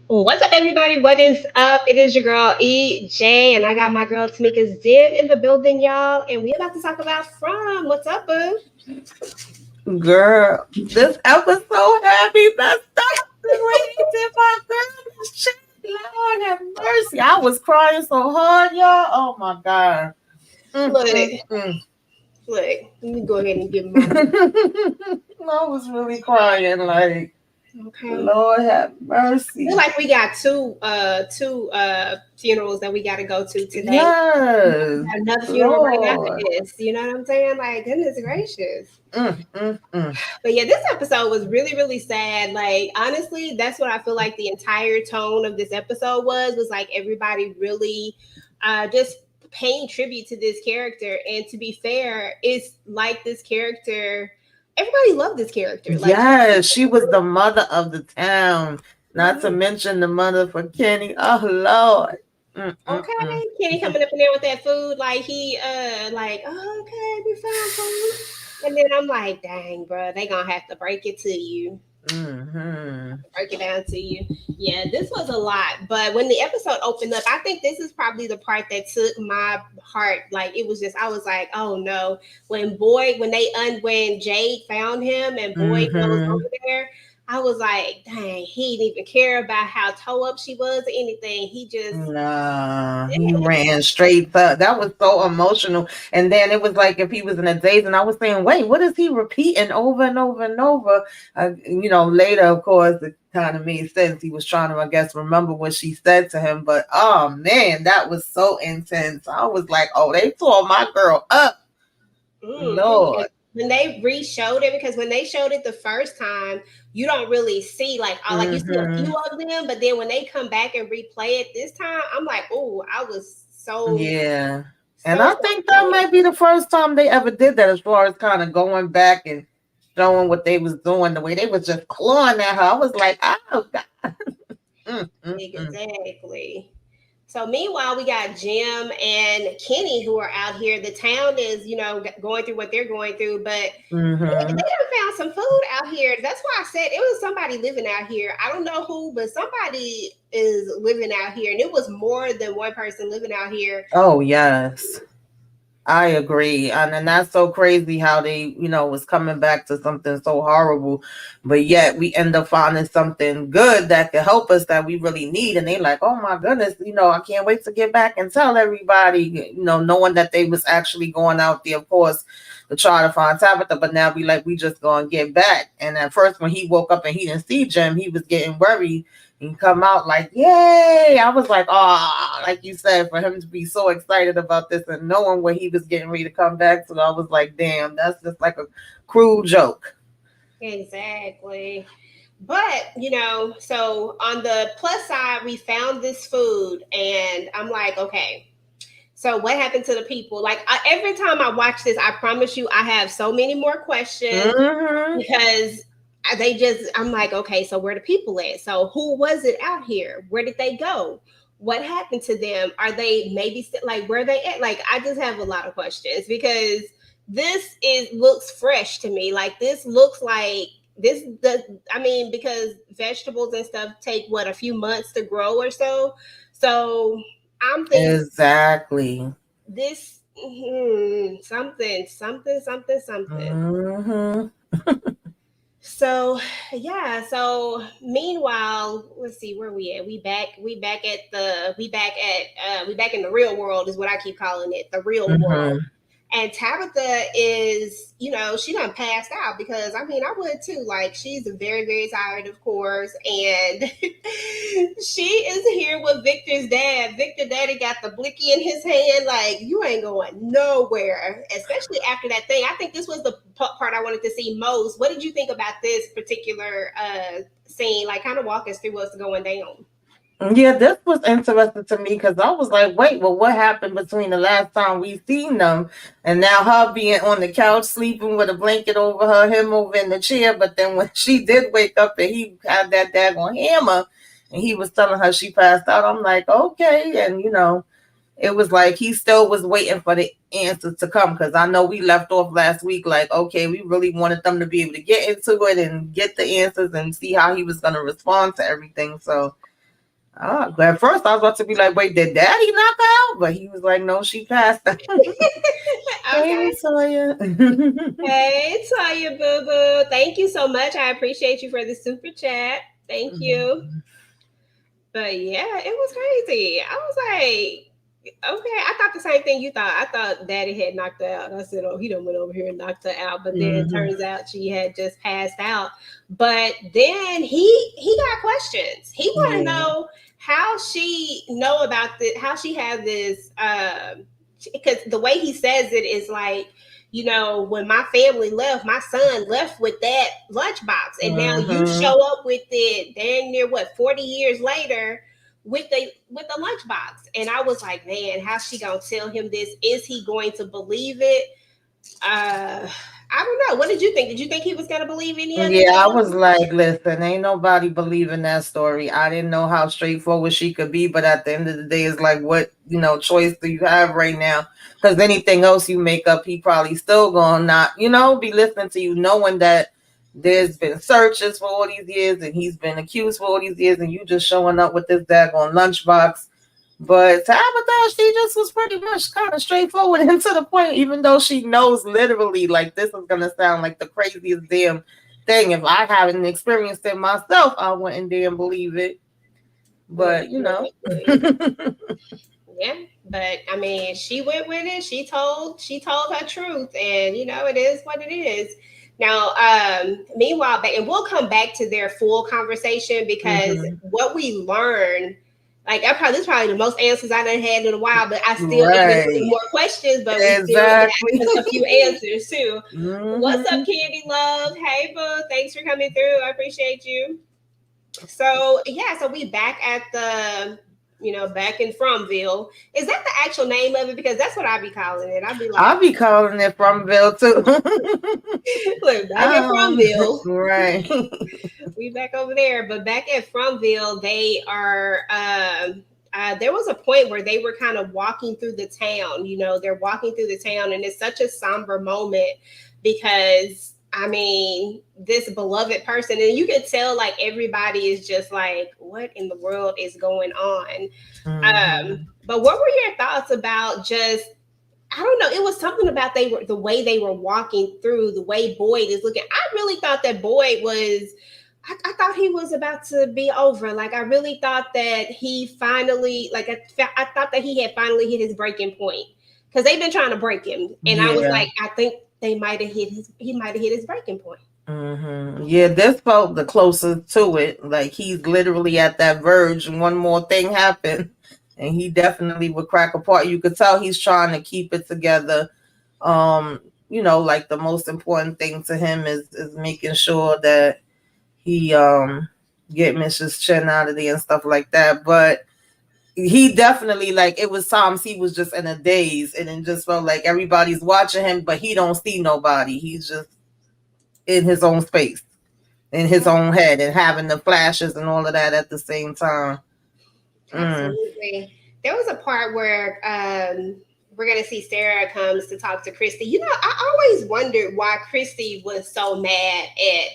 What's up, everybody? What is up? It is your girl EJ, and I got my girl Tamika Zib in the building, y'all. And we about to talk about From. What's up, boo? Girl, this episode had me messed up. The way he did my girl, shit, Lord have mercy. I was crying so hard, y'all. Oh my God. Look, Mm. look. Let me go ahead and give my. I was really crying, like, Okay. Lord have mercy. I feel like we got two funerals that we got to go to today. Yes. Another funeral right after Lord. this. You know what I'm saying? Like, goodness gracious. Mm. But yeah, this episode was really, really sad. Like, honestly, that's what I feel like the entire tone of this episode was like everybody really just paying tribute to this character. And to be fair, it's like this character, everybody loved this character. Like, Yes, she was the mother of the town. Not to mention the mother for Kenny. Oh Lord. okay, Kenny coming up in there with that food, like he like, oh, okay, we found food. And then I'm like, dang, bro, they gonna have to break it to you. Break it down to you. Yeah, this was a lot. But when the episode opened up, I think this is probably the part that took my heart. Like it was just, I was like, oh no. When Jade found him and Boyd goes over there, I was like, dang, he didn't even care about how toe up she was or anything. He just Nah, he ran straight up. That was so emotional. And then it was like if he was in a daze, and I was saying, wait, what is he repeating over and over and over? Later, of course, it kind of made sense. He was trying to, I guess, remember what she said to him. But oh man, that was so intense. I was like, oh, they tore my girl up. Lord. When they re-showed it, because when they showed it the first time, you don't really see like you see a few of them, but then when they come back and replay it this time, I'm like, oh, I was so yeah. And I think that might be the first time they ever did that, as far as kind of going back and showing what they was doing, the way they was just clawing at her. I was like, oh God. Exactly. So meanwhile, we got Jim and Kenny who are out here. The town is, going through what they're going through, but they done found some food out here. That's why I said it was somebody living out here. I don't know who, but somebody is living out here, and it was more than one person living out here. Oh yes. I agree. And that's so crazy how they, was coming back to something so horrible, but yet we end up finding something good that could help us that we really need. And they like, oh my goodness, I can't wait to get back and tell everybody, knowing that they was actually going out there, of course, to try to find Tabitha, but now we just gonna get back. And at first when he woke up and he didn't see Jim, he was getting worried and come out like, yay. I was like, oh, like you said, for him to be so excited about this and knowing when he was getting ready to come back. So I was like, damn, that's just like a cruel joke. Exactly. But, so on the plus side, we found this food, and I'm like, okay, so what happened to the people? Like every time I watch this, I promise you, I have so many more questions because I'm like, okay, so where the people at? So who was it out here? Where did they go? What happened to them? Are they maybe like where they at? Like I just have a lot of questions because looks fresh to me. Like this looks like because vegetables and stuff take what, a few months to grow or so. So I'm thinking exactly this something. So yeah. So meanwhile, let's see where we at. We back in the real world is what I keep calling it. The real world. And Tabitha is, she done passed out because I would too. Like she's very, very tired, of course. And she is here with Victor's dad. Victor daddy got the blicky in his hand. Like you ain't going nowhere, especially after that thing. I think this was the part I wanted to see most. What did you think about this particular scene? Like kind of walk us through what's going down. Yeah, this was interesting to me because I was like, wait, well, what happened between the last time we seen them and now her being on the couch sleeping with a blanket over her, him over in the chair. But then when she did wake up and he had that daggone hammer and he was telling her she passed out, I'm like, okay. And, it was like he still was waiting for the answers to come, because I know we left off last week like, okay, we really wanted them to be able to get into it and get the answers and see how he was going to respond to everything. So at first I was about to be like, wait, did Daddy knock her out? But he was like, no, she passed out. Hey, Okay. Latoya. Hey, Tanya Boo Boo. Thank you so much. I appreciate you for the super chat. Thank you. But yeah, it was crazy. I was like, okay, I thought the same thing you thought. I thought Daddy had knocked her out. I said, oh, he done went over here and knocked her out. But then it Mhm. turns out she had just passed out. But then he got questions. He want to Yeah. know how she know about this, how she had this. Because the way he says it is like, you know, when my family left, my son left with that lunchbox, and now you Mhm. show up with it dang near what 40 years later with a lunchbox. And I was like, man, how's she gonna tell him this? Is he going to believe it? I don't know. What did you think? Did you think he was gonna believe any of it Yeah, that I young was girl? like, listen, ain't nobody believing that story. I didn't know how straightforward she could be, but at the end of the day, it's like, what, choice do you have right now? Because anything else you make up, he probably still gonna not, be listening to you, knowing that there's been searches for all these years and he's been accused for all these years, and you just showing up with this daggone lunchbox. But Tabitha, she just was pretty much kind of straightforward and to the point, even though she knows literally, like, this is going to sound like the craziest damn thing. If I haven't experienced it myself, I wouldn't damn believe it. But, Exactly. Yeah, but I mean, she went with it. She told her truth, and you know it is what it is. Now, meanwhile, and we'll come back to their full conversation because hmm what we learned, like this is probably the most answers I done had in a while. But I still even Right. more questions, but we still Exactly. have a few answers too. What's up, hmm Candy Love? Hey, boo, thanks for coming through. I appreciate you. So yeah, so we back at the, back in Frommgm. Is that the actual name of it? Because that's what I be calling it. I'd be like, I'll be calling it Fromville too. look, back at Frommgm. Right. We back over there, but back at Frommgm, they are. There was a point where they were kind of walking through the town. You know, they're walking through the town, and it's such a somber moment because I mean, this beloved person, and you can tell like everybody is just like, what in the world is going on? hmm But what were your thoughts about just I don't know. It was something about the way they were walking through, the way Boyd is looking. I really thought that Boyd was. I thought he was about to be over. Like I really thought that he finally, like I thought that he had finally hit his breaking point because they've been trying to break him, and I was Yeah. like, I think they might have hit his. He might have hit his breaking point. Yeah, this felt the closest to it. Like he's literally at that verge, and one more thing happened, and he definitely would crack apart. You could tell he's trying to keep it together. Like the most important thing to him is making sure that he get Mrs. Chen out of there and stuff like that. But he definitely, like, it was times he was just in a daze, and it just felt like everybody's watching him, but he don't see nobody. He's just in his own space, in his own head, and having the flashes and all of that at the same time. Mm. Absolutely. There was a part where we're gonna see Sarah comes to talk to Christy. You know, I always wondered why Christy was so mad at.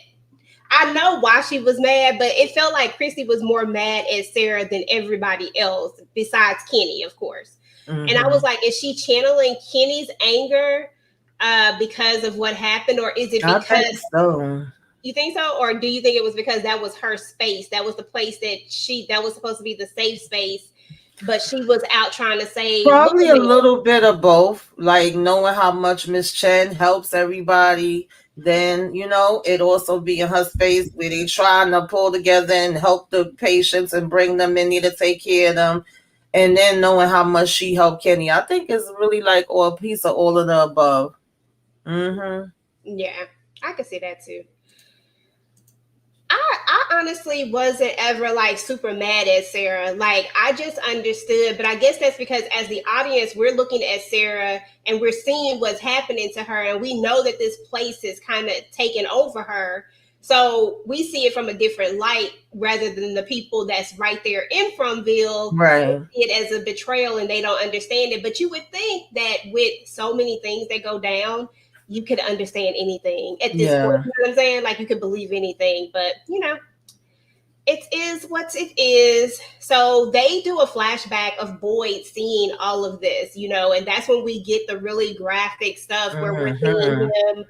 I know why she was mad, but it felt like Christy was more mad at Sarah than everybody else, besides Kenny, of course. And I was hmm like, is she channeling Kenny's anger because of what happened, or is it I think because so. you think so, or do you think it was because that was her space? That was the place that was supposed to be the safe space, but she was out trying to save Probably little a man. little bit of both, like knowing how much Miss Chen helps everybody. Then, it also be in her space where they trying to pull together and help the patients and bring them in here to take care of them. And then knowing how much she helped Kenny. I think it's really like all a piece of all of the above. Mm-hmm. Yeah, I could see that too. I honestly wasn't ever like super mad at Sarah. Like I just understood, but I guess that's because as the audience, we're looking at Sarah and we're seeing what's happening to her, and we know that this place is kind of taking over her. So we see it from a different light rather than the people that's right there in Fromville Right. see it as a betrayal and they don't understand it. But you would think that with so many things that go down, you could understand anything at this point. Yeah. You know what I'm saying? Like you could believe anything, but it is what it is. So they do a flashback of Boyd seeing all of this, and that's when we get the really graphic stuff where we're seeing Hmm. him.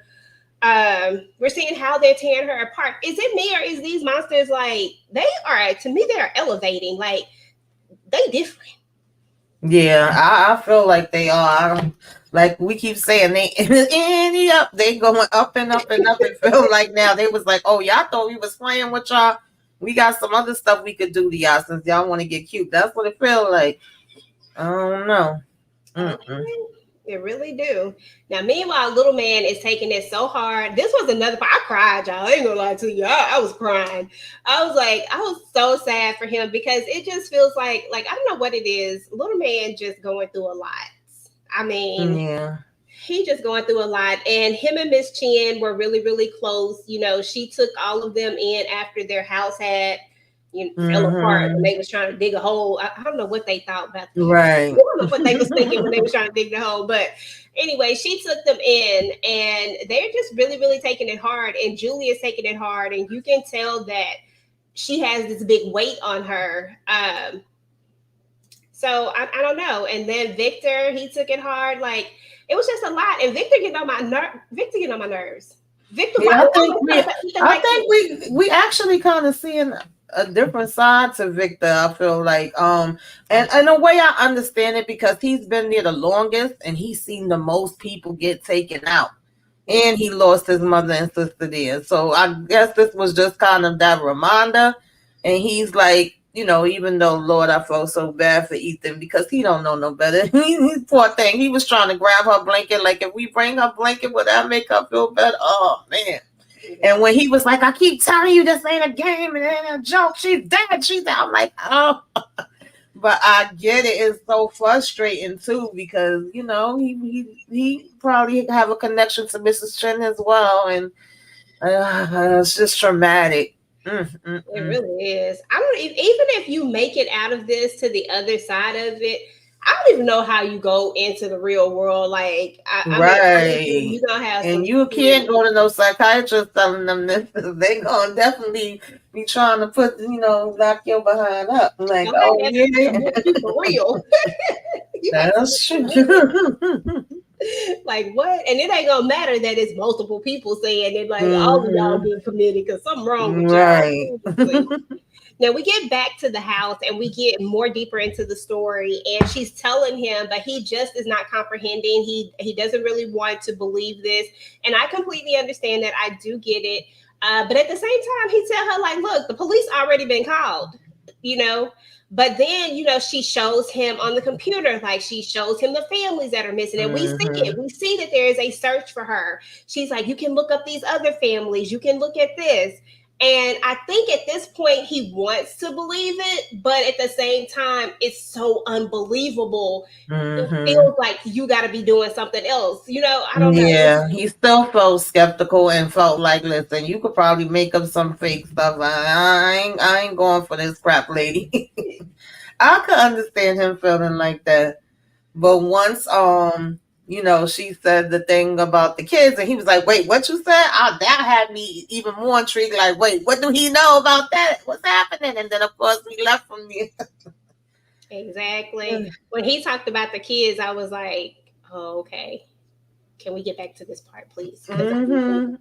We're seeing how they're tearing her apart. Is it me or is these monsters like they are? To me, they are elevating. Like they different. Yeah, I feel like they are. Like we keep saying, they up. They going up and up and up. It feel like now they was like, oh, y'all thought we was playing with y'all. We got some other stuff we could do to y'all since y'all want to get cute. That's what it feel like. I don't know. Mm-mm. Okay. They really do. Now, meanwhile, little man is taking it so hard. This was another part. I cried, y'all. I ain't gonna lie to you. I was crying. I was so sad for him because it just feels like I don't know what it is. Little man just going through a lot. I mean, Yeah. he just going through a lot. And him and Miss Chen were really, really close. She took all of them in after their house had fell apart when Mm-hmm. they was trying to dig a hole. I don't know what they thought about that. I Right. don't know what they was thinking when they was trying to dig the hole. But anyway, she took them in and they're just really, really taking it hard. And Julia's taking it hard. And you can tell that she has this big weight on her. So I don't know. And then Victor, he took it hard. Like it was just a lot. And Victor getting on my Victor getting on my nerves. Victor, why Yeah, you always trying to make Ethan I like think this? we actually kind of seeing a different side to Victor. I feel like and in a way I understand it because he's been there the longest and he's seen the most people get taken out. And he lost his mother and sister there. So I guess this was just kind of that reminder. And he's like, even though Lord, I felt so bad for Ethan because he don't know no better. He poor thing. He was trying to grab her blanket. Like if we bring her blanket, would that make her feel better? Oh man. And when he was like, I keep telling you this ain't a game and it ain't a joke. She's dead. She's dead. I'm like, oh. But I get it. It's so frustrating too because he probably have a connection to Mrs. Chen as well, and it's just traumatic. Mm, mm, It mm. really is. I don't even if you make it out of this to the other side of it. I don't even know how you go into the real world. Like I mean, honestly, Right. you gonna have some And you can't serious. go to no psychiatrist telling them this. They gonna definitely be trying to lock your behind up. Like, Okay, oh yeah, yeah, you for real. You got to that's be true. for real. Like what? And it ain't gonna matter that it's multiple people saying it. Like all of y'all Hmm. getting committed because something wrong with y'all. Right. Seriously. Now we get back to the house and we get more deeper into the story, and she's telling him, but he just is not comprehending. He doesn't really want to believe this, and I completely understand that. I do get it, but at the same time, he tell her like, "Look, the police already been called," you know. But then, she shows him on the computer, like she shows him the families that are missing, and we see it. Hmm. We see that there is a search for her. She's like, "You can look up these other families. You can look at this." And I think at this point he wants to believe it, but at the same time, it's so unbelievable. It Hmm. feels like you got to be doing something else. I don't know. Yeah, he still felt skeptical and felt like, listen, you could probably make up some fake stuff. I ain't going for this crap, lady. I could understand him feeling like that. But once she said the thing about the kids and he was like, wait, what you said? That had me even more intrigued, like, wait, what do he know about that? What's happening? And then of course we left from there. Exactly. When he talked about the kids, I was like, oh, okay. Can we get back to this part, please? Because Hmm.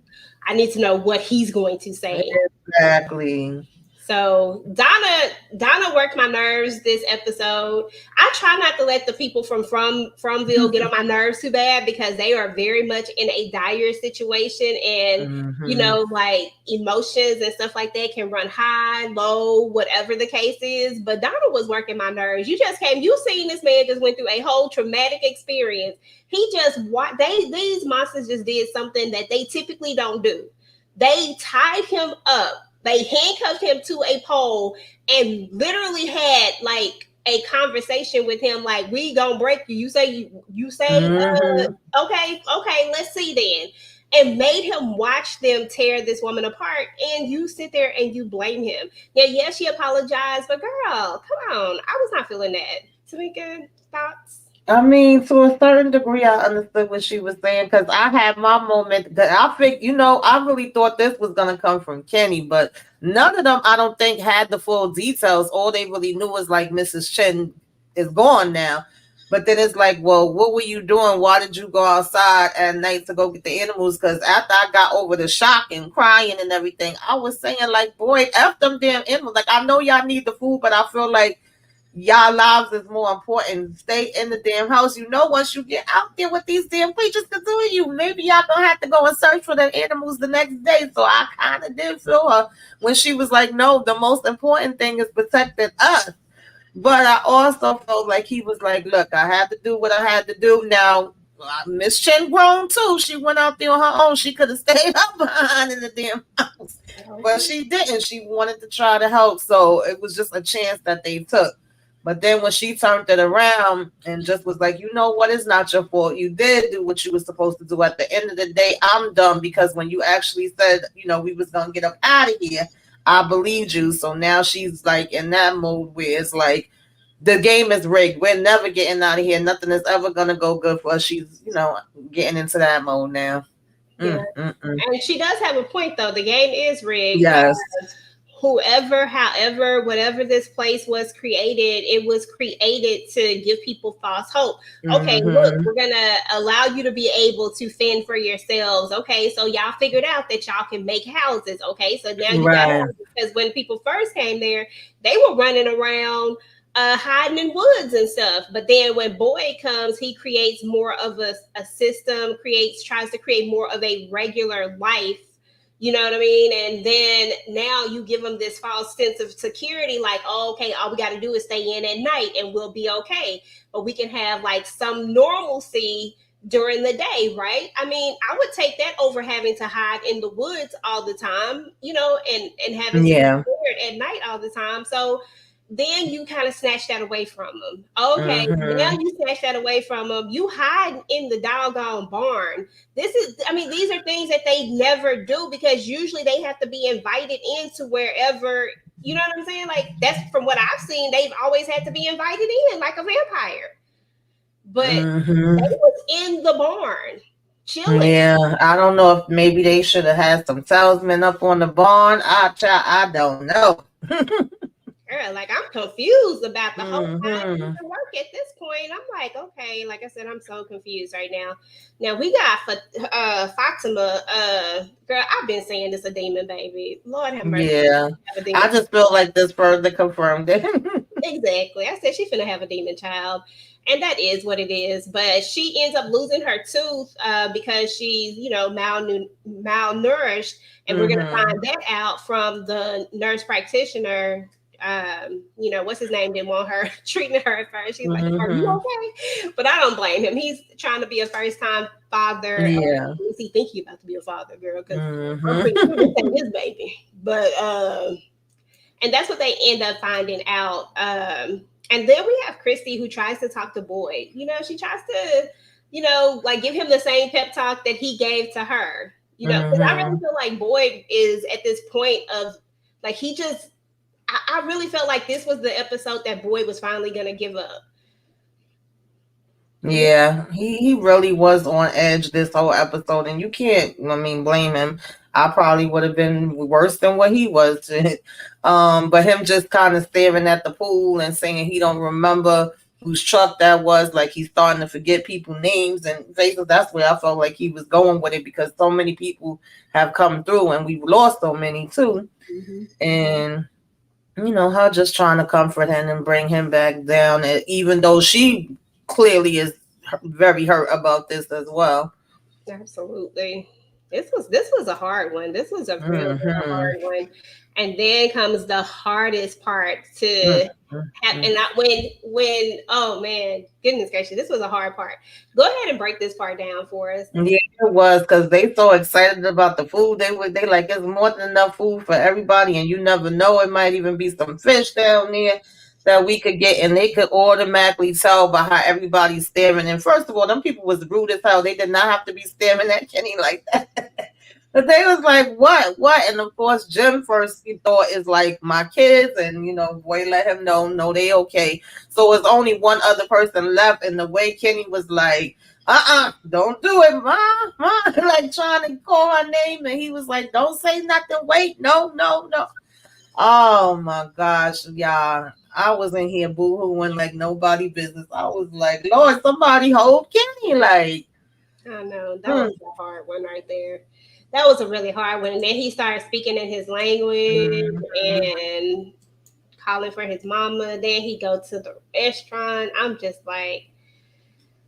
I need to know what he's going to say. Exactly. So Donna worked my nerves this episode. I try not to let the people from Fromville get on my nerves too bad because they are very much in a dire situation, and Hmm. like emotions and stuff like that can run high, low, whatever the case is. But Donna was working my nerves. You seen this man just went through a whole traumatic experience. He just these monsters just did something that they typically don't do. They tied him up, they handcuffed him to a pole and literally had like a conversation with him, like, we gonna break you. You say, Hmm. okay, let's see then. and made him watch them tear this woman apart, and you sit there and you blame him. Yeah, yeah, she apologized, but girl, come on, I was not feeling that. Tamika, thoughts? I mean, to a certain degree, I understood what she was saying because I had my moment that I think, I really thought this was gonna come from Kenny, but none of them, I don't think, had the full details. All they really knew was like Mrs. Chen is gone now. But then it's like, well, what were you doing? Why did you go outside at night to go get the animals? Because after I got over the shock and crying and everything, I was saying like, boy, F them damn animals. Like, I know y'all need the food, but I feel like y'all lives is more important. Stay in the damn house. Once you get out there with these damn creatures to do you, maybe y'all gonna have to go and search for the animals the next day. So I kind of did feel her when she was like, no, the most important thing is protecting us. But I also felt like he was like, look, I had to do what I had to do. Now, Miss Chen grown too. She went out there on her own. She could have stayed up behind in the damn house. But Okay. she didn't. She wanted to try to help. So it was just a chance that they took. But then when she turned it around and just was like, you know what, it's not your fault. You did do what you were supposed to do. At the end of the day, I'm done because when you actually said, we was gonna get up out of here, I believed you. So now she's like in that mode where it's like the game is rigged. We're never getting out of here. Nothing is ever gonna go good for us. She's, getting into that mode now. Yeah. Mm. And she does have a point though. The game is rigged. Yes. Whoever, however, whatever this place was created, it was created to give people false hope. Okay, look, Mm-hmm. we're gonna allow you to be able to fend for yourselves. Okay, so y'all figured out that y'all can make houses. Okay, so now you got Right. houses. Because when people first came there, they were running around hiding in woods and stuff. But then when Boyd comes, he creates more of a system, tries to create more of a regular life. You know what I mean? And then now you give them this false sense of security, like, oh, okay, all we got to do is stay in at night and we'll be okay. But we can have like some normalcy during the day, right? I mean, I would take that over having to hide in the woods all the time, and having to be Yeah. scared at night all the time. So then you kind of snatch that away from them. Okay, now Mm-hmm. you snatch that away from them. You hide in the doggone barn. I mean, these are things that they never do because usually they have to be invited into wherever, you know what I'm saying? Like, that's from what I've seen, they've always had to be invited in like a vampire. But they Mm-hmm. was in the barn, chilling. Yeah, I don't know if maybe they should have had some talisman up on the barn. I don't know. Girl, like I'm confused about the whole how it Mm-hmm. even work at this point. I'm like, okay, like I said, I'm so confused right now. Now we got Fatima. Girl, I've been saying this a demon baby. Lord have mercy, Yeah, have a I demon. just feel like this further confirmed it. Exactly. I said she finna have a demon child. And that is what it is. But she ends up losing her tooth because she's, malnourished. And we're going to Mm-hmm. find that out from the nurse practitioner. What's his name? Didn't want her treating her at first. She's like, are you Mm-hmm. okay? But I don't blame him. He's trying to be a first time father. Yeah. At least he think he about to be a father, girl, because I'm pretty sure this Mm-hmm. ain't his baby. But and that's what they end up finding out. And then we have Christy who tries to talk to Boyd. She tries to, like give him the same pep talk that he gave to her. Because I really Mm-hmm. feel like Boyd is at this point of like he just. I really felt like this was the episode that Boyd was finally gonna give up. You Yeah, he really was on edge this whole episode, and you can't, I mean, blame him. I probably would have been worse than what he was. But him just kind of staring at the pool and saying he don't remember whose truck that was, like he's starting to forget people names and faces. That's where I felt like he was going with it because so many people have come through, and we've lost so many too. know? And her just trying to comfort him and bring him back down, even though she clearly is very hurt about this as well. Absolutely. This was a hard one. This was a real, real Mm-hmm. hard one. And then comes the hardest part to have Mm-hmm. and not when oh man, goodness gracious, this was a hard part. Go ahead and break this part down for us. Yeah, it was because they so excited about the food. They like it's more than enough food for everybody, and you never know, it might even be some fish down there. that we could get, and they could automatically tell by how everybody's staring. And first of all, them people was rude as hell. They did not have to be staring at Kenny like that. But they was like, what? And of course, Jim first he thought is like my kids, and boy let him know, no, they okay. So it's only one other person left, and the way Kenny was like, don't do it, ma, like trying to call her name, and he was like, don't say nothing, wait, no, no, no. Oh my gosh, yeah. I was in here boo-hooing like nobody business. I was like, Lord, somebody hold Kenny, like, I know that hmm. was a hard one right there. That was a really hard one. And then he started speaking in his language Mhm. and calling for his mama. Then he go to the restaurant. I'm just like,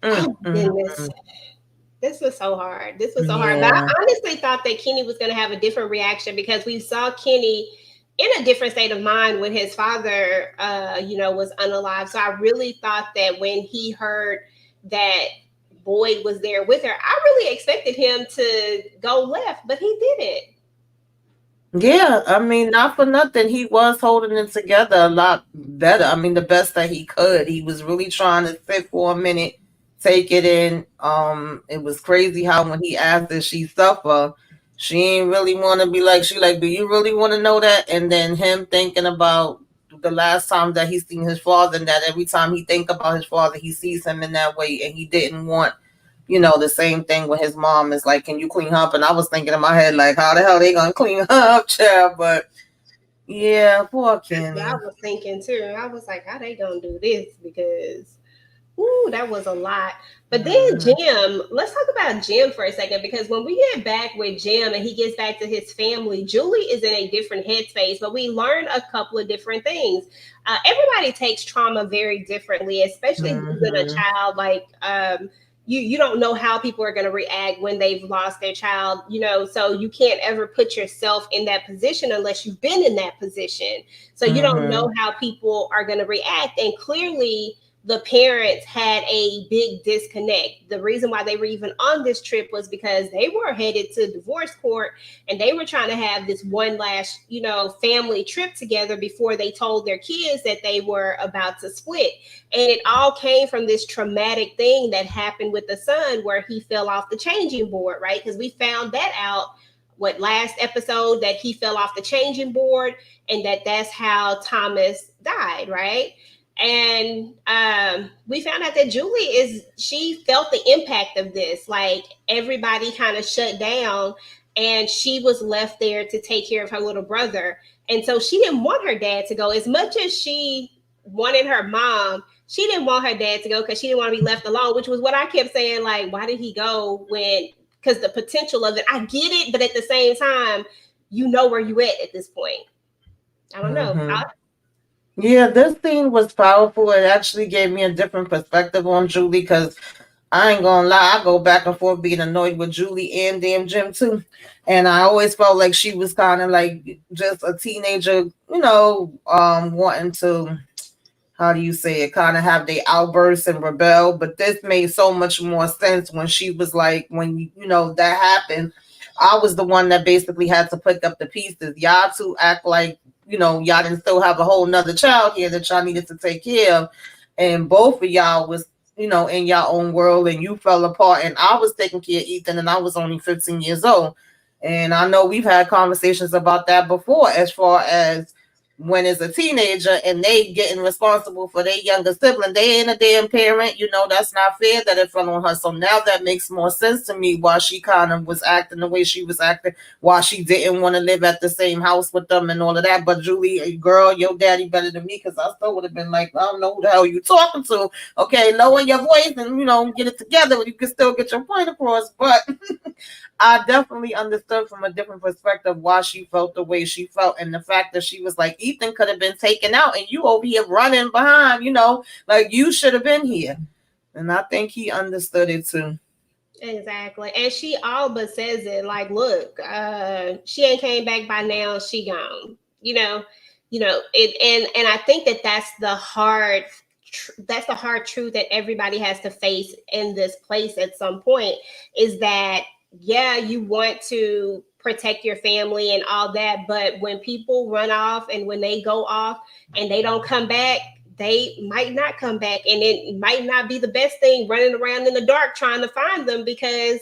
Mm, oh my mm, goodness, mm. this was so hard. This was so hard. But I Yeah. honestly thought that Kenny was going to have a different reaction because we saw Kenny in a different state of mind when his father, was unalive. So I really thought that when he heard that Boyd was there with her, I really expected him to go left, but he didn't. Yeah, I mean, not for nothing. He was holding it together a lot better. I mean, the best that he could. He was really trying to sit for a minute, take it in. It was crazy how when he asked if she suffer, she ain't really want to be like, she like, do you really want to know that? And then him thinking about the last time that he seen his father, and that every time he think about his father, he sees him in that way, and he didn't want the same thing with his mom is like, can you clean her up? And I was thinking in my head, like, how the hell they gonna clean her up, child? But yeah, poor That's what I Kenny. was thinking too. I was like, how they gonna do this? Because ooh, that was a lot. But then Hmm. Jim, let's talk about Jim for a second because when we get back with Jim and he gets back to his family, Julie is in a different headspace, but we learn a couple of different things. Everybody takes trauma very differently, especially losing a Hmm. child. Like, you don't know how people are going to react when they've lost their child, so you can't ever put yourself in that position unless you've been in that position. So you don't Hmm. know how people are going to react. And clearly, the parents had a big disconnect. The reason why they were even on this trip was because they were headed to divorce court and they were trying to have this one last, family trip together before they told their kids that they were about to split. And it all came from this traumatic thing that happened with the son where he fell off the changing board, right? Because we found that out last episode that he fell off the changing board and that's how Thomas died, right? And we found out that she felt the impact of this. Like everybody kind of shut down, and she was left there to take care of her little brother. And so she didn't want her dad to go as much as she wanted her mom. She didn't want her dad to go because she didn't want to be left alone, which was what I kept saying. Like, why did he go when? Because the potential of it, I get it, but at the same time, you know where you at this point. I don't know. Hmm. Yeah, this scene was powerful. It actually gave me a different perspective on Julie because I ain't gonna lie, I go back and forth being annoyed with Julie and damn Jim too. And I always felt like she was kind of like just a teenager, wanting to, how do you say it, kind of have they outbursts and rebel. But this made so much more sense when she was like, when that happened, I was the one that basically had to pick up the pieces. Y'all two act like y'all didn't still have a whole nother child here that y'all needed to take care of, and both of y'all was in your own world, and you fell apart. And I was taking care of Ethan, and I was only 15 years old. And I know we've had conversations about that before, as far as when it's a teenager and they getting responsible for their younger sibling. They ain't a damn parent, that's not fair that it fell on her. So now that makes more sense to me why she kind of was acting the way she was acting, why she didn't want to live at the same house with them and all of that. But Julie, girl, your daddy better than me, because I still would have been like, I don't know who the hell you talking to. Okay, lower your voice and get it together. You can still get your point across. But I definitely understood from a different perspective why she felt the way she felt, and the fact that she was like, Ethan could have been taken out, and you over here running behind, like you should have been here. And I think he understood it too. Exactly. And she all but says it like, look, she ain't came back by now, she gone. It and I think that that's the hard truth that everybody has to face in this place at some point is that yeah, you want to protect your family and all that, but when people run off and when they go off and they don't come back, they might not come back, and it might not be the best thing running around in the dark trying to find them, because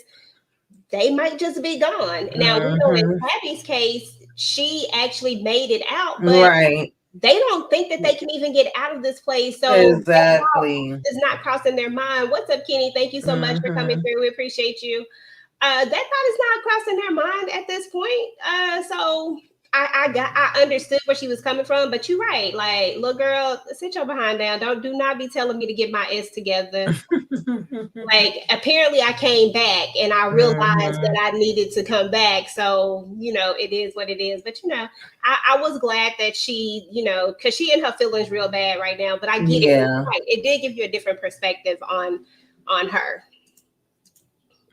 they might just be gone. Now we know in Mm-hmm. Tabby's case, she actually made it out, but Right. they don't think that they can even get out of this place. So that thought Exactly. is not crossing their mind. What's up, Kenny? Thank you so much for coming Mm-hmm. through. We appreciate you. That thought is not crossing their mind at this point. So I understood where she was coming from, but you're right. Like, little girl, sit your behind down. Do not be telling me to get my S together. Like, apparently I came back and I realized that Mm-hmm. I needed to come back. So, it is what it is. But I was glad that she, because she in her feelings real bad right now. But I get it. Yeah. Right. It did give you a different perspective on her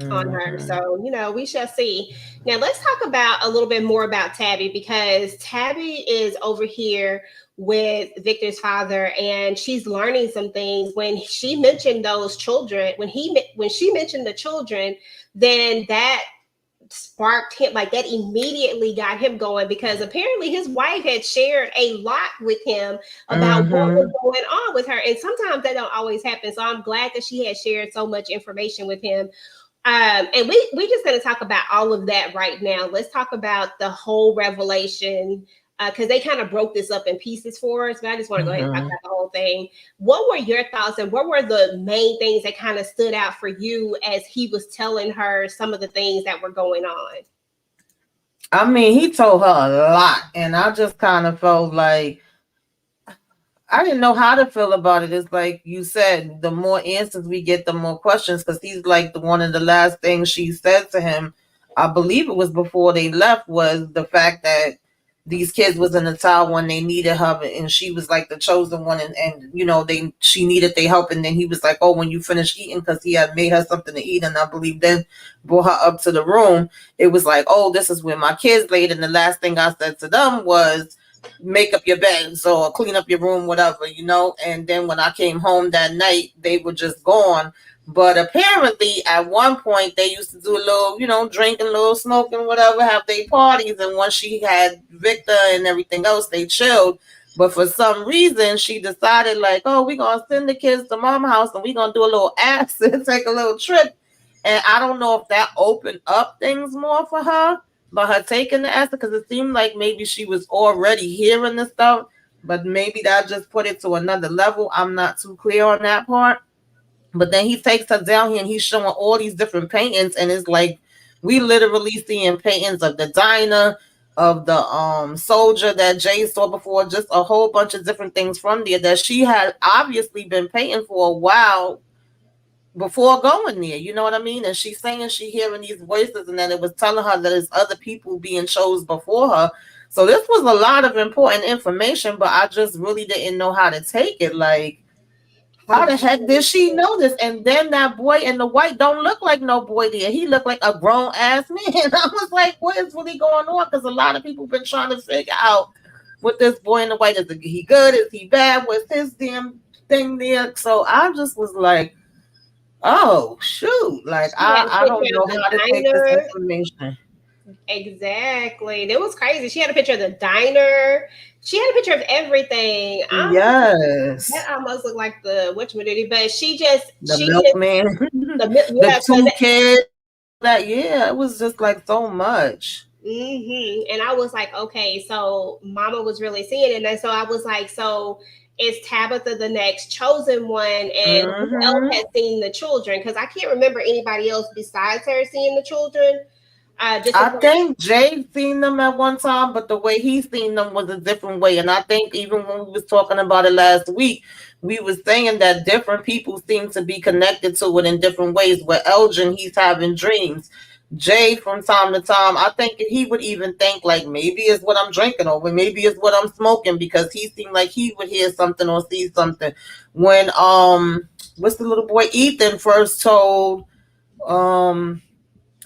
Mm-hmm. So, we shall see. Now, let's talk about a little bit more about Tabby, because Tabby is over here with Victor's father, and she's learning some things. When she mentioned those children, when she mentioned the children, then that sparked him, like that immediately got him going, because apparently his wife had shared a lot with him about what was Mm-hmm. going on with her, and sometimes that don't always happen. So I'm glad that she had shared so much information with him. And we just going to talk about all of that right now. Let's talk about the whole revelation, because they kind of broke this up in pieces for us. But I just want to go ahead and talk Mm-hmm. about the whole thing. What were your thoughts, and what were the main things that kind of stood out for you as he was telling her some of the things that were going on? I mean, he told her a lot, and I just kind of felt like I didn't know how to feel about it. It's like you said, the more answers we get, the more questions. Because he's like the one of the last things she said to him, I believe it was before they left, was the fact that these kids was in the tower when they needed her, and she was like the chosen one, and she needed their help, and then he was like, oh, when you finish eating, because he had made her something to eat, and I believe then brought her up to the room. It was like, oh, this is where my kids laid, and the last thing I said to them was, make up your beds or clean up your room, whatever. And then when I came home that night, they were just gone. But apparently, at one point, they used to do a little, drinking, a little smoking, whatever, have their parties. And once she had Victor and everything else, they chilled. But for some reason, she decided, like, oh, we're going to send the kids to mom house and we're going to do a little acid, take a little trip. And I don't know if that opened up things more for her by her taking the acid, because it seemed like maybe she was already hearing the stuff, but maybe that just put it to another level. I'm not too clear on that part. But then he takes her down here and he's showing all these different paintings, and it's like we literally seeing paintings of the diner, of the soldier that Jay saw before, just a whole bunch of different things from there that she had obviously been painting for a while before going there. You know what I mean? And she's saying she hearing these voices, and then it was telling her that there's other people being chose before her. So this was a lot of important information, but I just really didn't know how to take it. Like, how the heck did she know this? And then that boy in the white don't look like no boy there. He looked like a grown ass man. I was like, what is really going on? Because a lot of people been trying to figure out what this boy in the white is. He good? Is he bad? What's his damn thing there? So I just was like, oh shoot! Like She had a I don't picture of know the how to take this diner. information. Exactly. It was crazy. She had a picture of the diner. She had a picture of everything. That Yes, almost looked like the whatchamacallit, but the she just milkman, the yeah, because two kids. That yeah, it was just like so much. and I was like, okay, so Mama was really seeing it, and so I was like, so is Tabitha the next chosen one, and who else Hmm. has seen the children? Because I can't remember anybody else besides her seeing the children. Just I as think Jay seen them at one time, but the way he seen them was a different way. And I think even when we was talking about it last week, we was saying that different people seem to be connected to it in different ways. With Elgin, he's having dreams. Jay, from time to time, I think he would even think like maybe it's what I'm drinking or maybe it's what I'm smoking, because he seemed like he would hear something or see something. When what's the little boy Ethan first told um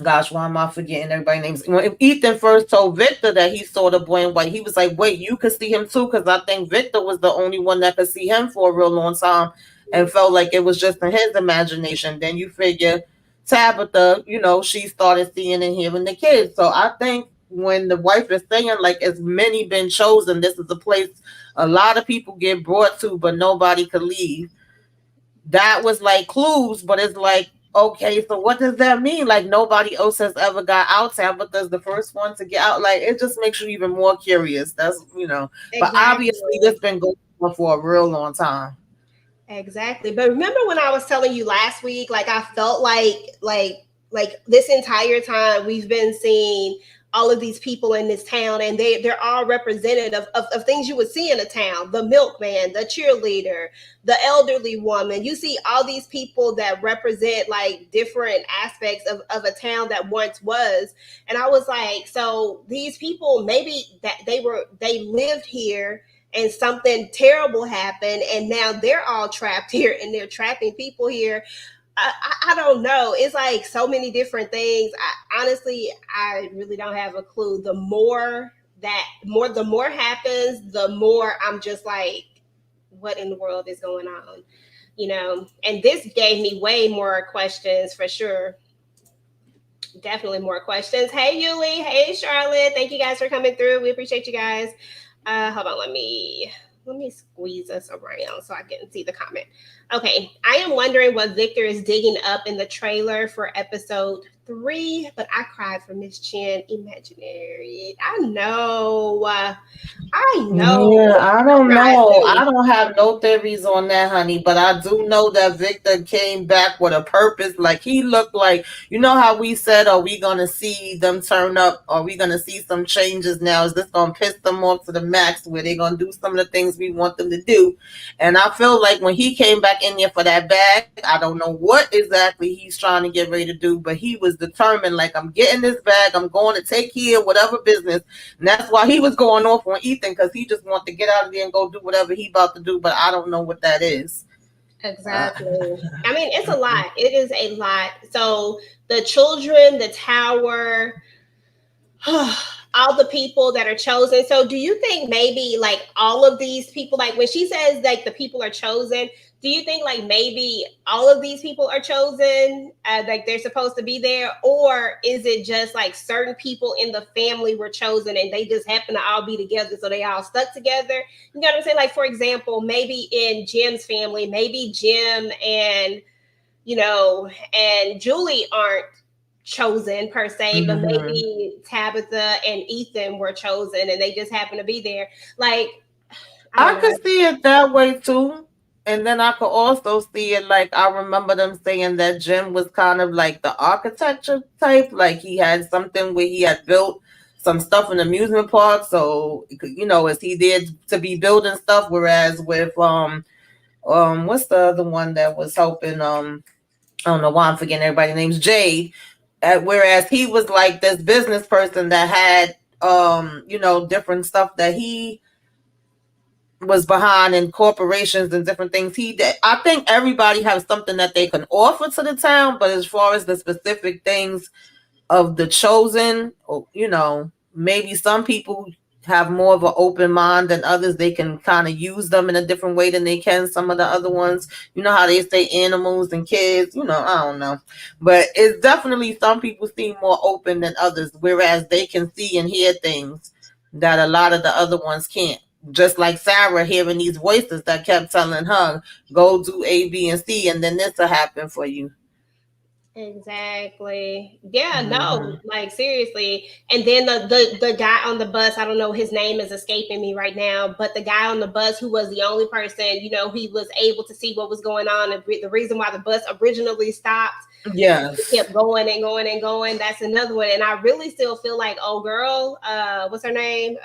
gosh, why am I forgetting everybody's names? When Ethan first told Victor that he saw the boy in white, he was like, wait, you could see him too? Because I think Victor was the only one that could see him for a real long time and felt like it was just in his imagination. Then you figure Tabitha, she started seeing and hearing the kids. So I think when the wife is saying like it's many been chosen, this is a place a lot of people get brought to, but nobody could leave. That was like clues, but it's like, okay, so what does that mean? Like nobody else has ever got out town, but there's the first one to get out. Like it just makes you even more curious. That's but obviously Exactly. this been going on for a real long time. Exactly. But remember when I was telling you last week, like I felt like this entire time we've been seeing all of these people in this town, and they're all representative of things you would see in a town: the milkman, the cheerleader, the elderly woman. You see all these people that represent like different aspects of a town that once was. And I was like, so these people, maybe that they lived here and something terrible happened and now they're all trapped here and they're trapping people here. I don't know. It's like so many different things. Honestly, I really don't have a clue. The more happens, the more I'm just like, what in the world is going on? And this gave me way more questions for sure. Definitely more questions. Hey, Yuli. Hey, Charlotte. Thank you guys for coming through. We appreciate you guys. Hold on. Let me squeeze us around so I can see the comment. Okay. I am wondering what Victor is digging up in the trailer for episode 3, but I cried for Miss Chen Imaginary. I know. I know. Yeah, I I don't cried know. too. I don't have no theories on that, honey, but I do know that Victor came back with a purpose. Like he looked like, how we said, are we gonna see them turn up? Are we gonna see some changes now? Is this gonna piss them off to the max where they're gonna do some of the things we want them to do? And I feel like when he came back in there for that bag, I don't know what exactly he's trying to get ready to do, but he was determined, like, I'm getting this bag, I'm going to take care of whatever business. And that's why he was going off on Ethan, because he just wanted to get out of there and go do whatever he about to do. But I don't know what that is. Uh, Exactly. I mean, it's a lot. It is a lot. So the children, the tower, all the people that are chosen. So do you think maybe like all of these people, like when she says like the people are chosen, do you think like maybe all of these people are chosen, like they're supposed to be there, or is it just like certain people in the family were chosen and they just happen to all be together, so they all stuck together? You know what I'm saying? Like for example, maybe in Jim's family, maybe Jim and Julie aren't chosen per se, but mhm. maybe Tabitha and Ethan were chosen and they just happen to be there. Like, I don't I know. could see it that way too. And then I could also see it like I remember them saying that Jim was kind of like the architecture type, like he had something where he had built some stuff in the amusement park. So is he there to be building stuff? Whereas with what's the other one that was helping I don't know why I'm forgetting everybody's names, Jade. Whereas he was like this business person that had different stuff that he was behind in corporations and different things. I think everybody has something that they can offer to the town, but as far as the specific things of the chosen, maybe some people have more of an open mind than others. They can kind of use them in a different way than they can some of the other ones. You know how they say animals and kids, I don't know. But it's definitely some people seem more open than others, whereas they can see and hear things that a lot of the other ones can't. Just like Sarah hearing these voices that kept telling her, go do A, B, and C, and then this will happen for you. Exactly. Yeah, no, Hmm. like seriously. And then the guy on the bus, I don't know, his name is escaping me right now, but the guy on the bus who was the only person, he was able to see what was going on, and the reason why the bus originally stopped, Yes. kept going and going and going. That's another one. And I really still feel like, oh girl, what's her name?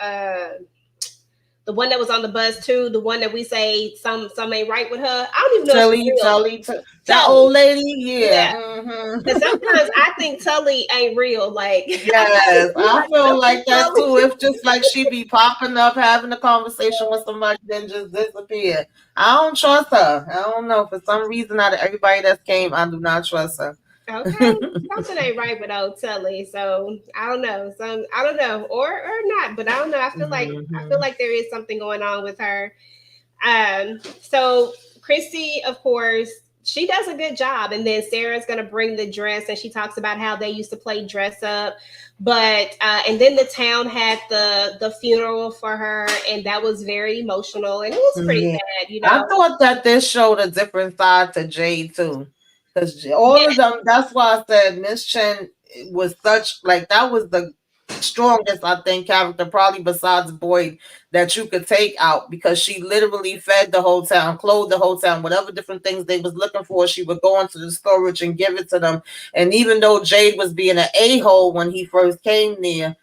The one that was on the bus too, the one that we say some ain't right with her. I don't even know if she's Telly, real. Telly, that Telly. old lady, yeah. Yeah. Hmm. And sometimes I think Tully ain't real. Like I really Yes, feel I like feel something like that Tully. too. If just like she be popping up, having a conversation with somebody, then just disappear. I don't trust her. I don't know. For some reason, out of everybody that came, I do not trust her. Okay, something ain't right with old Tully. So I don't know. I don't know, or not. But I don't know. I feel Hmm. like there is something going on with her. So Christy, of course. she does a good job. And then Sarah's gonna bring the dress, and she talks about how they used to play dress up. But and then the town had the funeral for her, and that was very emotional, and it was pretty Yeah. sad, you I know. thought that this showed a different side to Jade too. Because all of Yeah, them, that's why I said Miss Chen was such, like, that was the strongest, I think, character, probably besides Boyd, that you could take out, because she literally fed the whole town, clothed the whole town, whatever different things they was looking for, she would go into the storage and give it to them. And even though Jade was being an a-hole when he first came there,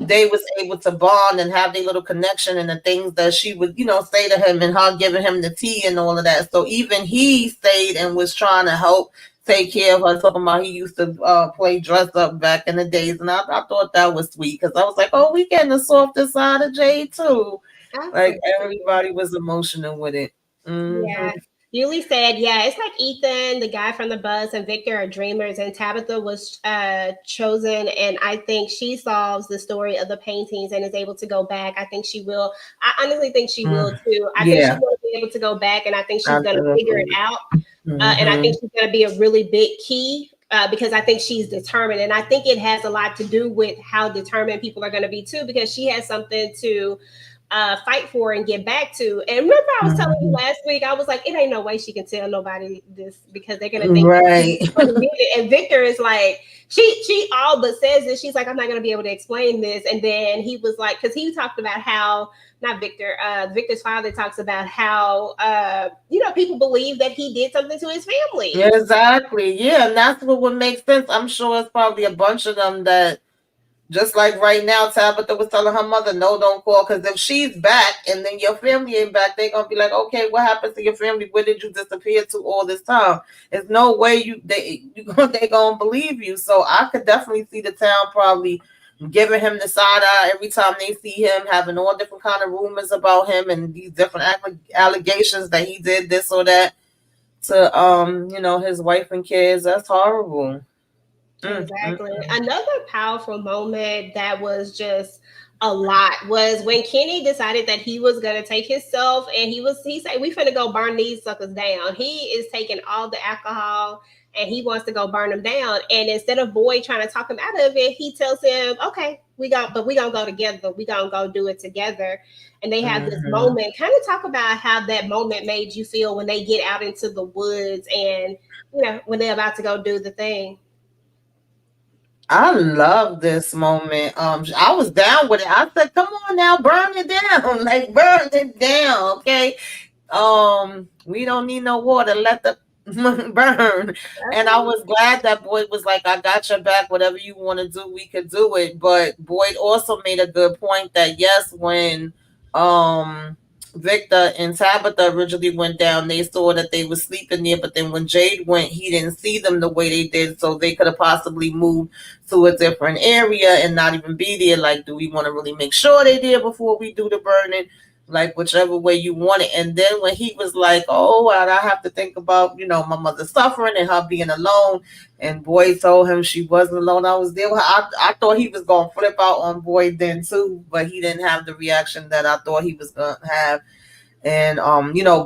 they was able to bond and have their little connection, and the things that she would, say to him, and her giving him the tea and all of that. So even he stayed and was trying to help take care of her, talking about he used to play dress up back in the days. And I thought that was sweet, because I was like, oh, we getting the softer side of Jade too. Like, absolutely. everybody was emotional with it. Hmm. Yeah. Yuli said, yeah, it's like Ethan, the guy from the bus, and Victor are dreamers, and Tabitha was chosen. And I think she solves the story of the paintings and is able to go back. I think she will. I honestly think she will too. I think she's Yeah, going to be able to go back, and I think she's going to figure it absolutely. out. And I Hmm. think she's going to be a really big key. Because I think she's determined, and I think it has a lot to do with how determined people are going to be too. Because she has something to fight for and get back to. And remember, I was telling you Hmm. last week, I was like, it ain't no way she can tell nobody this because they're gonna think that she Right. really did it. And Victor is like, she all but says this. She's like, I'm not gonna be able to explain this. And then he was like, because he talked about how not Victor, Victor's father talks about how people believe that he did something to his family. Exactly. Yeah, and that's what would make sense. I'm sure it's probably a bunch of them that, just like right now, Tabitha was telling her mother, no, don't call, because if she's back and then your family ain't back, they're gonna be like, okay, what happened to your family? Where did you disappear to all this time? There's no way they gonna believe you. So I could definitely see the town probably giving him the side eye every time they see him, having all different kind of rumors about him and these different allegations that he did this or that to his wife and kids. That's horrible. Mm, mm, Exactly. Another powerful moment that was just a lot was when Kenny decided that he was gonna take himself, and he said, we finna go burn these suckers down. He is taking all the alcohol and he wants to go burn them down. And instead of Boyd trying to talk him out of it, he tells him, okay, we gonna go together. We gonna go do it together. And they have this mm. moment. Kind of talk about how that moment made you feel when they get out into the woods and when they're about to go do the thing. I love this moment. I was down with it. I said, "Come on now, burn it down, like burn it down, okay? We don't need no water. Let the burn." And I Okay. was glad that Boyd was like, "I got your back. Whatever you want to do, we could do it." But Boyd also made a good point that yes, when um Victor and Tabitha originally went down, they saw that they were sleeping there. But then when Jade went, he didn't see them the way they did, so they could have possibly moved to a different area and not even be there. Like, do we want to really make sure they there before we do the burning? Like, whichever way you want it. And then when he was like, oh, I have to think about, my mother suffering and her being alone. And Boyd told him she wasn't alone. I was there with her. I thought he was going to flip out on Boyd then too, but he didn't have the reaction that I thought he was going to have. And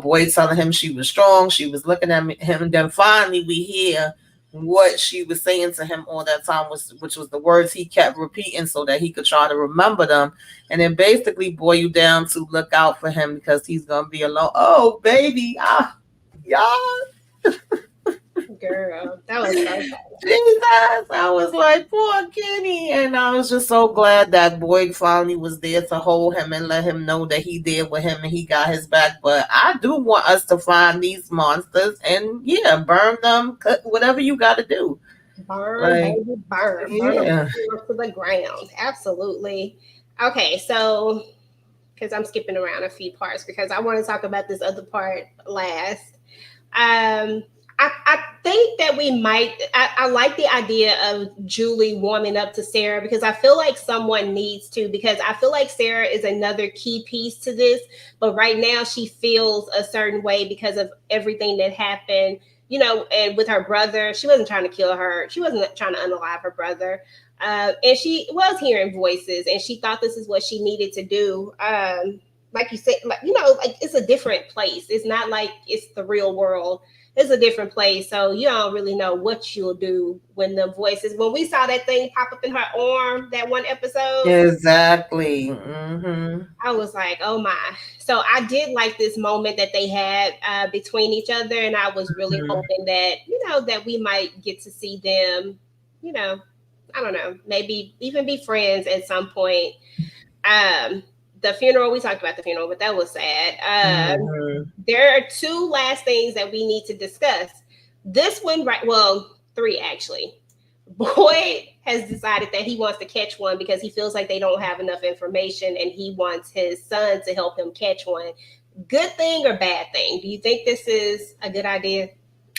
Boyd telling him she was strong, she was looking at him, and then finally we hear what she was saying to him all that time, which was the words he kept repeating so that he could try to remember them, and then basically boil you down to look out for him because he's gonna be alone. Oh baby, y'all. Girl, that was so Jesus, I was like, poor Kenny. And I was just so glad that Boyd finally was there to hold him and let him know that he did with him and he got his back. But I do want us to find these monsters and, yeah, burn them, cut whatever you got to do. burn, Like, baby, burn them yeah. to the ground. Absolutely. Okay, so because I'm skipping around a few parts because I want to talk about this other part last. Um, I think that we might. I like the idea of Julie warming up to Sarah because I feel like someone needs to. Because I feel like Sarah is another key piece to this, but right now she feels a certain way because of everything that happened. And with her brother, she wasn't trying to kill her. She wasn't trying to unalive her brother. And she was hearing voices, and she thought this is what she needed to do. Like you said, like it's a different place. It's not like it's the real world. it's a different place. So you don't really know what you'll do when the voices. When we saw that thing pop up in her arm, that one episode, Exactly. Mm-hmm. I was like, oh my. So I did like this moment that they had between each other, and I was really Mm-hmm. hoping that that we might get to see them. You know, I don't know, maybe even be friends at some point. Um, the funeral, we talked about the funeral, but that was sad. Mm-hmm. There are two last things that we need to discuss. This one, right? Well, three actually. Boyd has decided that he wants to catch one because he feels like they don't have enough information and he wants his son to help him catch one. Good thing or bad thing? Do you think this is a good idea?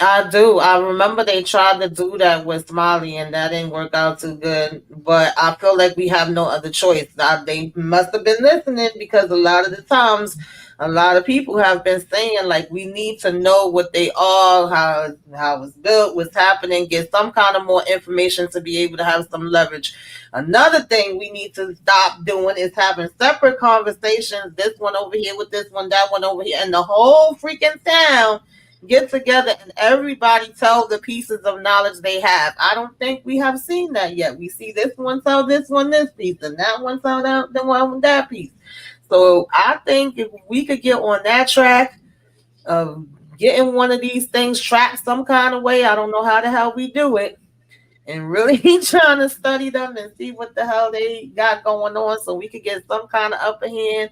I do. I remember they tried to do that with Smiley and that didn't work out too good. But I feel like we have no other choice. They must have been listening because a lot of the times, a lot of people have been saying like we need to know what they are, how it's built, what's happening, get some kind of more information to be able to have some leverage. Another thing we need to stop doing is having separate conversations. This one over here with this one, that one over here, and the whole freaking town get together and everybody tell the pieces of knowledge they have. I don't think we have seen that yet. We see this one tell this one this piece and that one tell that the one with that piece. So I think if we could get on that track of getting one of these things tracked some kind of way, I don't know how the hell we do it, and really trying to study them and see what the hell they got going on so we could get some kind of upper hand.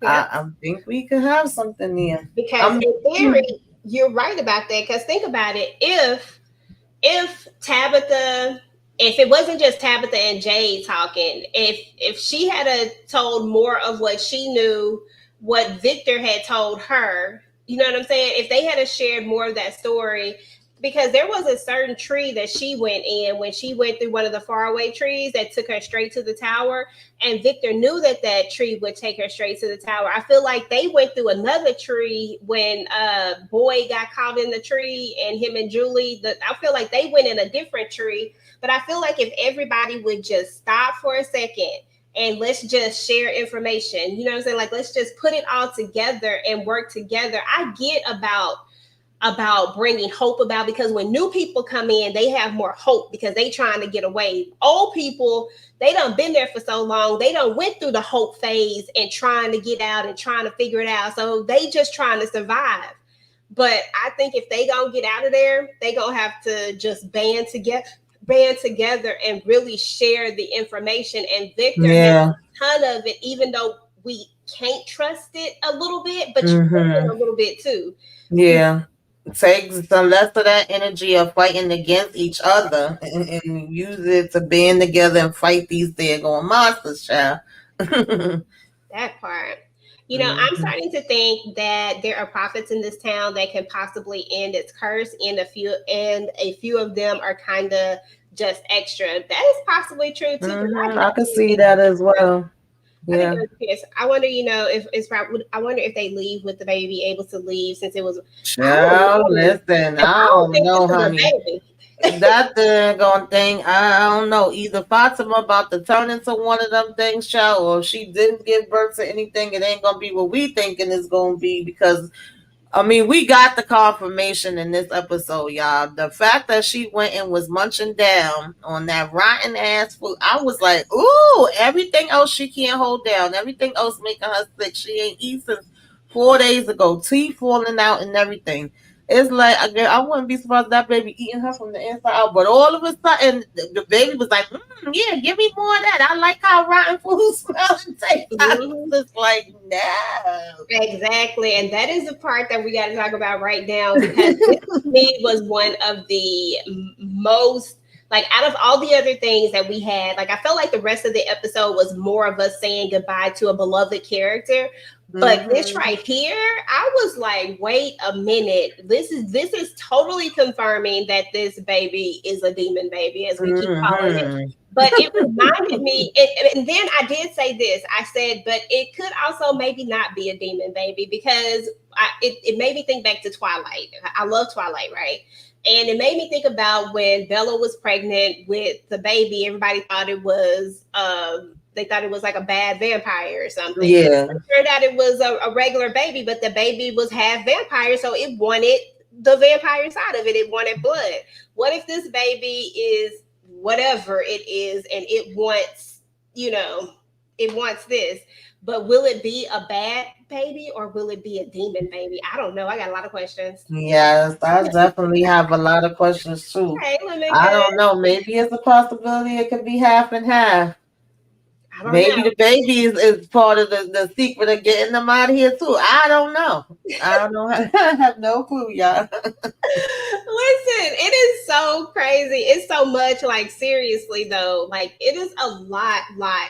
Yep. I think we could have something there. Because I in theory, mean, you're right about that. Because think about it, if Tabitha, if it wasn't just Tabitha and Jade talking, if she had told more of what she knew, what Victor had told her, you know what I'm saying? If they had shared more of that story, because there was a certain tree that she went in when she went through one of the faraway trees that took her straight to the tower, and Victor knew that that tree would take her straight to the tower. I feel like they went through another tree when Boy got caught in the tree, and him and Julie. I feel like they went in a different tree. But I feel like if everybody would just stop for a second and let's just share information, you know what I'm saying? Like let's just put it all together and work together. I get about bringing hope about, because when new people come in they have more hope because they trying to get away. Old people, they done been there for so long, they done went through the hope phase and trying to get out and trying to figure it out, so they just trying to survive. But I think if they gonna get out of there, they gonna have to just band together and really share the information. And Victor has yeah. a ton of it, even though we can't trust it a little bit, but you can Mm-hmm. a little bit too. Yeah. Take some less of that energy of fighting against each other and use it to band together and fight these daggone monsters, child. That part. I'm Hmm. starting to think that there are prophets in this town that can possibly end its curse, and a few of them are kind of just extra. That is possibly true too, because I Hmm. I can definitely see think that that's as true. well. I think Yeah. that's the case. I wonder, if it's probably. I wonder if they leave with the baby able to leave, since it was. I don't Child, know, listen, because I I don't don't think this know, is a honey. baby. That thing thing, I don't know. Either Fatima about to turn into one of them things, child, or if she didn't give birth to anything, it ain't gonna be what we thinking it's gonna be because I mean, we got the confirmation in this episode, y'all. The fact that she went and was munching down on that rotten ass food, I was like, ooh, everything else she can't hold down, everything else making her sick. She ain't eaten since 4 days ago, teeth falling out and everything. It's like, I wouldn't be surprised if that baby eating her from the inside out. But all of a sudden, the baby was like, yeah, give me more of that. I like how rotten food smells and tastes. I Mhm. was just like, no. Exactly. And that is the part that we got to talk about right now, because this to me was one of the most, like, out of all the other things that we had, like, I felt like the rest of the episode was more of us saying goodbye to a beloved character. But this Hmm. right here, I was like, wait a minute. This is totally confirming that this baby is a demon baby, as we keep calling it. Hmm. But it reminded me, and then I did say this. I said, but it could also maybe not be a demon baby, because it made me think back to Twilight. I love Twilight, right? And it made me think about when Bella was pregnant with the baby. Everybody thought it was, they thought it was like a bad vampire or something. Yeah. It turned out it was a regular baby, but the baby was half vampire, so it wanted the vampire side of it. It wanted blood. What if this baby is whatever it is and it wants, you know, it wants this? But will it be a bad baby or will it be a demon baby? I don't know. I got a lot of questions. Yes, I definitely have a lot of questions too. Hey, Lemon I Good. don't know. Maybe it's a possibility it could be half and half. I don't Maybe the baby is part of the secret of getting them out of here too. I don't know. I don't know. I have no clue, y'all. Listen, it is so crazy. It's so much. Like, seriously though, like it is a lot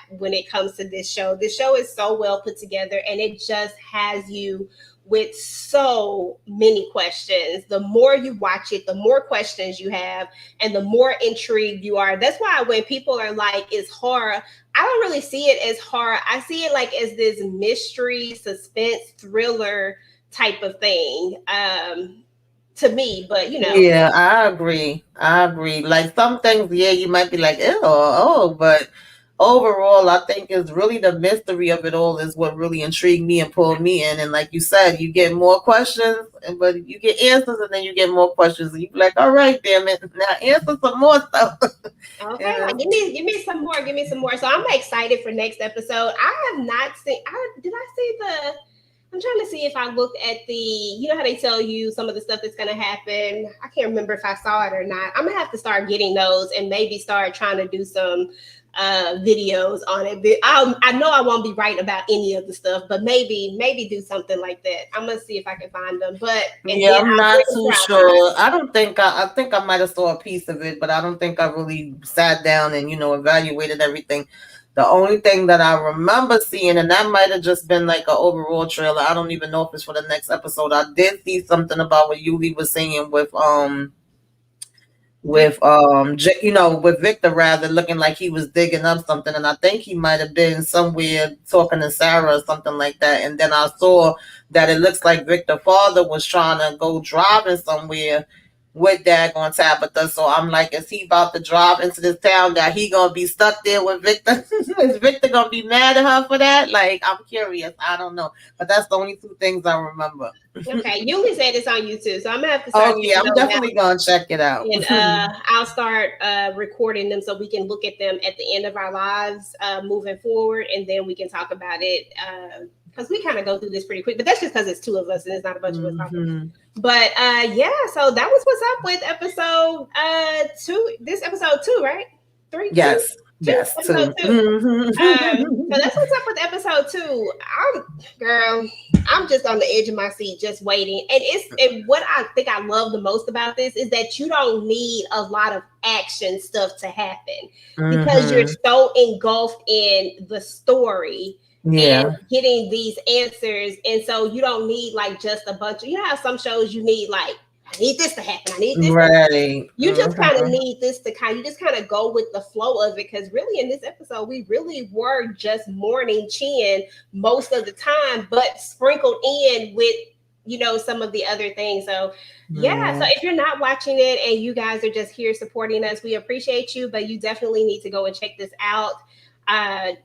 when it comes to this show. This show is so well put together and it just has you with so many questions. The more you watch it, the more questions you have and the more intrigued you are. That's why when people are like, it's horror, I don't really see it as horror. I see it like as this mystery, suspense, thriller type of thing. To me, but you know. Yeah, I agree. I agree. Like some things, yeah, you might be like, ew, oh, but overall, I think it's really the mystery of it all is what really intrigued me and pulled me in. And like you said, you get more questions, but you get answers, and then you get more questions, and you be like, all right, damn it, now answer some more stuff. Okay, like And give me some more, give me some more. So I'm excited for next episode. I have not seen. Did I see the? I'm trying to see if I looked at the. You know how they tell you some of the stuff that's going to happen. I can't remember if I saw it or not. I'm gonna have to start getting those and maybe start trying to do some videos on it. But I know I won't be right about any of the stuff, but maybe do something like that. I'm gonna see if I can find them. But and yeah, then I'm I'm not pretty too sure sure. I don't think I think I might have saw a piece of it, but I don't think I really sat down and evaluated everything. The only thing that I remember seeing, and that might have just been like an overall trailer. I don't even know if it's for the next episode. I did see something about what Yuli was saying Vic. with Victor rather looking like he was digging up something, and I think he might have been somewhere talking to Sarah or something like that. And then I saw that it looks like Victor's father was trying to go driving somewhere with Dag on Tabitha. So I'm like, is he about to drive into this town that he gonna be stuck there with Victor? Is Victor gonna be mad at her for that? Like, I'm curious. I don't know, but that's the only two things I remember. Okay, Yuli said it's on YouTube, so I'm gonna have to start Oh yeah, checking I'm those out. definitely gonna check it out. And I'll start recording them so we can look at them at the end of our lives moving forward, and then we can talk about it because we kind of go through this pretty quick. But that's just because it's two of us and it's not a bunch of us talking. But yeah, so that was what's up with episode two. This episode two, right? Three, Yes. two, Yes, episode too. two. So that's what's up with episode two. I'm just on the edge of my seat, just waiting. And what I think I love the most about this is that you don't need a lot of action stuff to happen because you're so engulfed in the story and Yeah. getting these answers. And so you don't need like just a bunch of, you know how some shows you need like, I need this to happen. I need this. Right. You just kind of need this to you just kind of go with the flow of it. Because really in this episode, we really were just mourning Chen most of the time, but sprinkled in with, some of the other things. So yeah. So if you're not watching it and you guys are just here supporting us, we appreciate you, but you definitely need to go and check this out.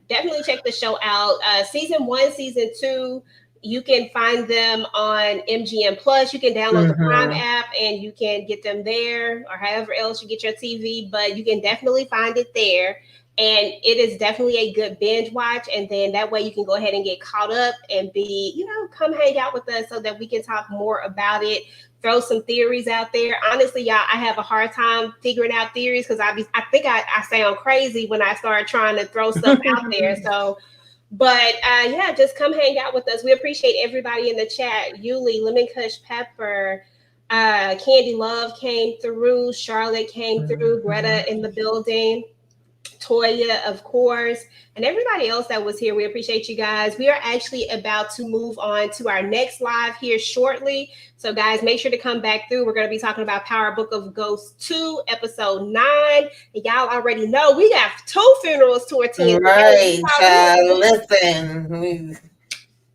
Definitely check the show out. Season 1, season 2, you can find them on MGM Plus. You can download the Prime app and you can get them there or however else you get your TV, but you can definitely find it there. And it is definitely a good binge watch. And then that way you can go ahead and get caught up and come hang out with us so that we can talk more about it. Throw some theories out there. Honestly, y'all, I have a hard time figuring out theories because I think I sound crazy when I start trying to throw stuff out there. So, but yeah, just come hang out with us. We appreciate everybody in the chat. Yuli, Lemon Kush Pepper, Candy Love came through. Charlotte came through. Greta in the building. Toya, of course, and everybody else that was here. We appreciate you guys. We are actually about to move on to our next live here shortly. So, guys, make sure to come back through. We're going to be talking about Power Book of Ghosts 2, episode 9. And y'all already know we got 2 funerals to attend. Right, child. Listen,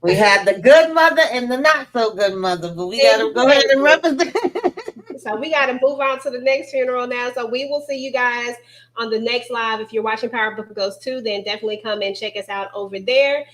we had the good mother and the not so good mother, but we got to go ahead and represent. So we got to move on to the next funeral now. So we will see you guys on the next live. If you're watching Power Book of Ghosts 2, then definitely come and check us out over there.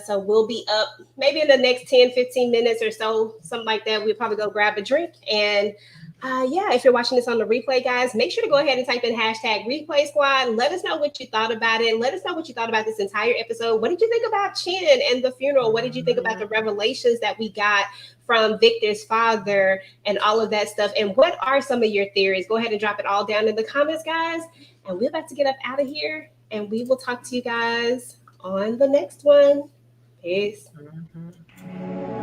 So we'll be up maybe in the next 10, 15 minutes or so, something like that. We'll probably go grab a drink. And yeah, if you're watching this on the replay, guys, make sure to go ahead and type in hashtag replay squad. Let us know what you thought about it. Let us know what you thought about this entire episode. What did you think about Chen and the funeral? What did you think about the revelations that we got from Victor's father and all of that stuff? And what are some of your theories? Go ahead and drop it all down in the comments, guys. And we're about to get up out of here. And we will talk to you guys on the next one. Peace. Mhm.